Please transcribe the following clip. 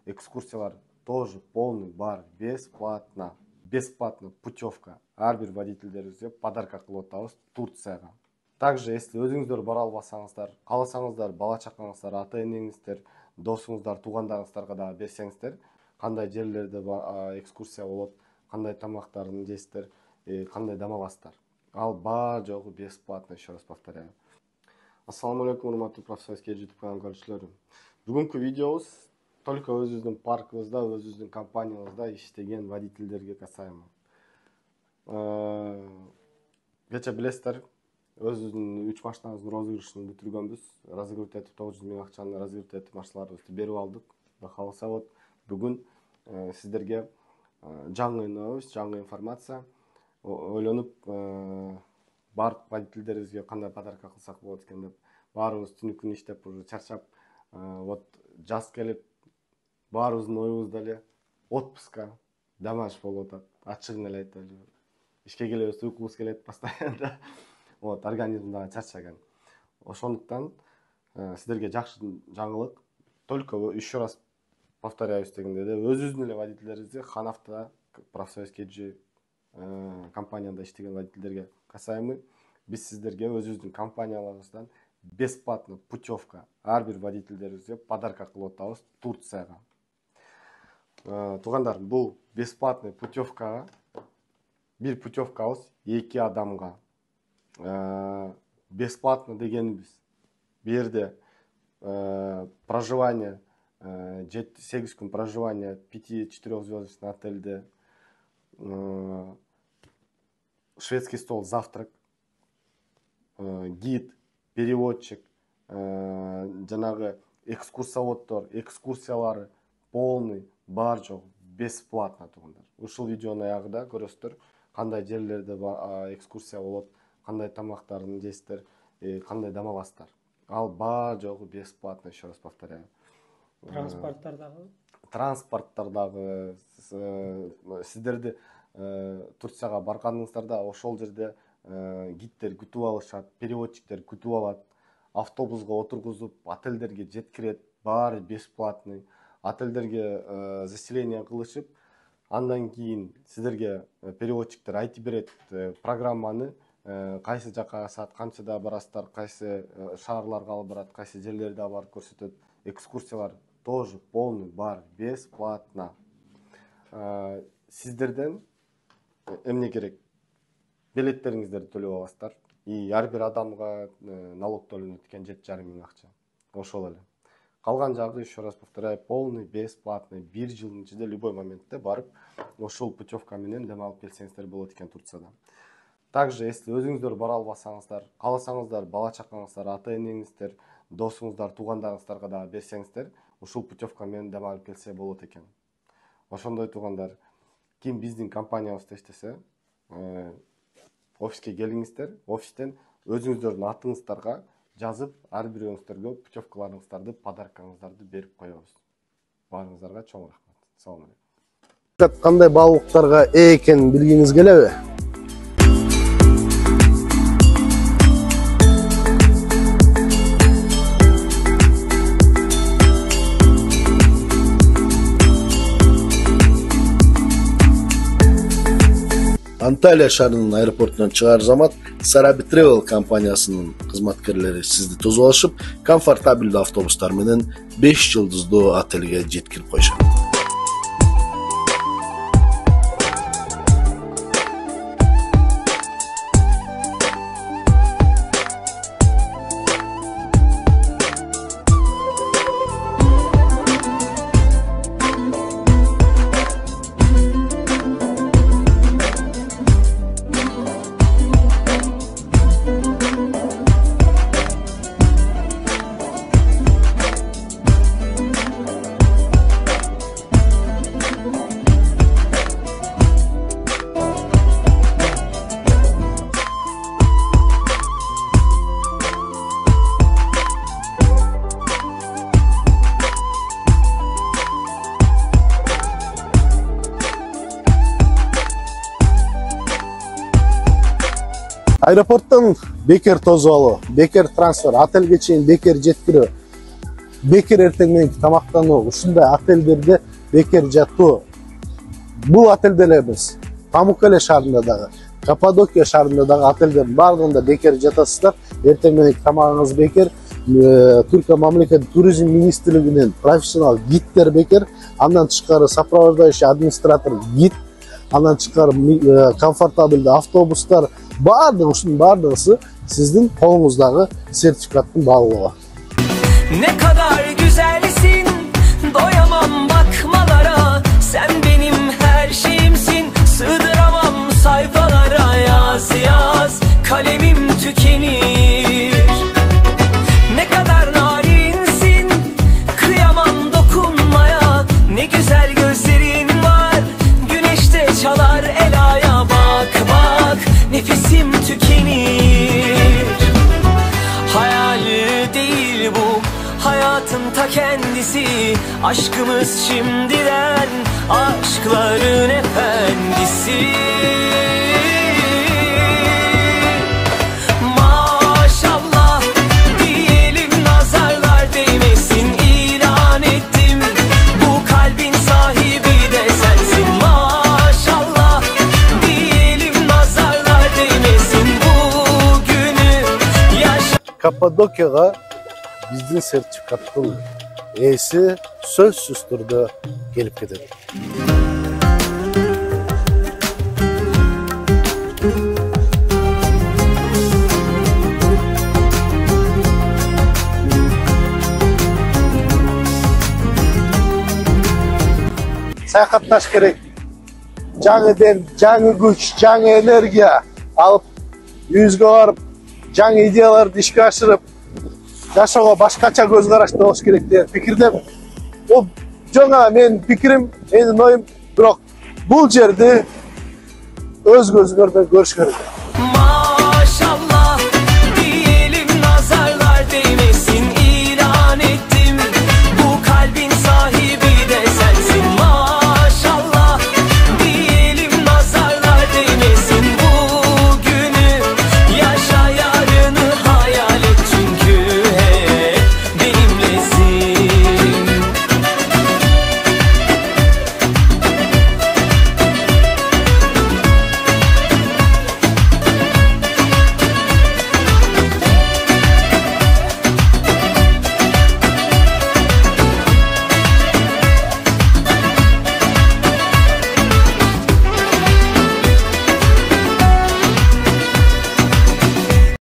экскурсиялар тоже полный бар, бесплатно. Бесплатно путевка. Ар бир водительдерибизге подарка кылып атабыз Турцияга. Также, если өзүңүздөр бара албасаңыздар, кааласаңыздар, бала чакаңыздар, ата энеңиздер, досуңуздар, туугандарыңыздарга да берсеңиздер, кандай жерлерде экскурсия болот, кандай тамактарын жейсиздер, кандай дам аласыздар. Ал бар жогу бесплатно, еще раз повторяю. Ассаламу алейкум, урматтуу профессионалский YouTube канал көрүүчүлөрүм. Бүгүнкү видеобуз только өзүбүздүн паркыбызда, өзүбүздүн компаниябызда иштеген водительдерге касаемо. Кече билесиздер, өзүбүздүн 3 машинабыздын розыгрышын бүтүргөнбүз. Разыгрыш этип 900 000 акчаны разыгрыш этип машиналарыбызды берип алдык. Кудай кааласа вот бүгүн сиздерге жаңы новость, жаңы информация. Ойлонуп бар водительдерибизге кандай подарка кылсак болот экен деп, баарыбыз түнү күн иштеп уже чарчап, вот жаз келип, баарыбыздын оюбузда эле отпуска, дамаж болуп атат. Ачыгын эле айтайлы. Ишке келебиз, уйкубуз келет постоянно. Вот, организм дагы чарчаган. Ошондуктан сиздерге жакшы жаңылык. Только еще раз повторяюсь дегенде, өзүбүздүн эле водительдерибизге Ханавто профсоюз компанияда иштеген водительдерге касаемо биз сиздерге өзүбүздүн компанияларыбыздан бесплатно путевка, ар бир водительдерибизге подарка кылып атабыз Турцияга. Туугандар, бул бесплатный путевкага, бир путевкабыз 2 адамга. Бесплатно дегенибиз бу жерде проживание 7-8 күн проживание 5-4 звездочный отельде, шведский стол, завтрак, гид, переводчик, жанагы экскурсоводдор, экскурсиялары полный, бар жок, бесплатно туугандар. Ушул видеонун аягында көрөсүздөр кандай жерлерде экскурсия болот, кандай тамактарын жейсиздер, кандай дам аласыздар. Ал бар жогу бесплатно, еще раз повторяю. Транспорттардагы сиздерди Турцияга барганыңыздарда ошол жерде гидтер күтүп алышат, переводчиктер күтүп алат, автобуска отургузуп, отелдерге жеткирет, баары бесплатный. Отелдерге заселение кылышып, андан кийин сиздерге переводчиктер айтып берет программаны, кайсы жака саат канчада барасыздар, кайсы шаарларга алып барат, кайсы жерлерде барып көрсөтөт. Экскурсиялар тоже полный бар, бесплатно. Сиздерден эмне керек? Билеттериңиздерди төлөп аласыздар. И ар бир адамга налог төлөнөт экен 7,5 мың акча. Ошол эле. Калган жагы, еще раз повторяю, полный бесплатный. Бир жылдын ичинде любой моментте барып, ошол путевка менен дем алып келсеңиздер болот экен Турцияда. Также, если өзүңүздөр бара албасаңыздар, кааласаңыздар, бала чакаңыздар, ата энеңиздер, досуңуздар, туугандарыңыздарга да берсеңиздер, ушул путевка менен дем алып келсе болот экен. Ошондой туугандар, ким биздин компаниябызда иштесе, офиске келиңиздер, офистен өзүңүздөрдүн атыңыздарга жазып, ар бирөөңүздөргө путевкаларыңыздарды, подаркаңыздарды берип коебуз. Баарыңыздарга чоң рахмат. Салам алейкум. Кандай баалыктарга ээ экенин билгиңиз келеби? Анталия шаарынын аэропортунан чыгаар замат Sarabi Travel компаниясынын кызматкерлери сизди тосуп алышып, комфортабелдүү автобустар менен 5 жылдыздуу отелге жеткирип коюшат. Аэропорттон бекер тосуп алуу, бекер трансфер, отелге чейин бекер жеткирүү. бекер эртең мененки тамактануу, ушундай отелдерде бекер жатуу. Бул отелде эле эмес, Памуккале шаарында дагы, Каппадокия шаарында дагы отелдердин бардыгында бекер жатасыздар. Эртең мененки тамагыңыз бекер. Түркия мамлекеттик туризм министрлигинин профессионал гидтер бекер. Андан тышкары сопровождающий администратор гид. Андан тышкары комфортабелдүү автобустар. Бардыгы ушунун бардыгысы сиздин колуңуздагы сертификаттын баалуулугу. Ne kadar güzelsin, doyamam bakmalara. Sen benim her şeyimsin, sığdıramam sayfalara. Yaz yaz, kalemim tükenir. Ne kadar narinsin, kıyamam dokunmaya. Ne güzel gözlerin var, güneşte çalar elaya. Bak bak, nefesim tükenir. Hayal değil bu, hayatın ta kendisi. Aşkımız şimdiden, aşkların efendisi. Maşallah diyelim, nazarlar değmesin. İlan ettim, bu kalbin sahibi de sensin. Maşallah diyelim, nazarlar değmesin. Bugünü yaşa. Каппадокияга биздин сертификаттын ээси сөзсүз түрдө келип кетет. Саякатташ керек. Жаңы ден, жаңы күч, жаңы энергия алып, үйүбүзгө барып, жаңы идеяларды ишке ашырып, жашоого башкача көз карашты болуш керек деген пикирдемин. Бул жаңа менин пикирим, менин оюм, бирок бул жерди өз көзүңөр менен көрүш керек.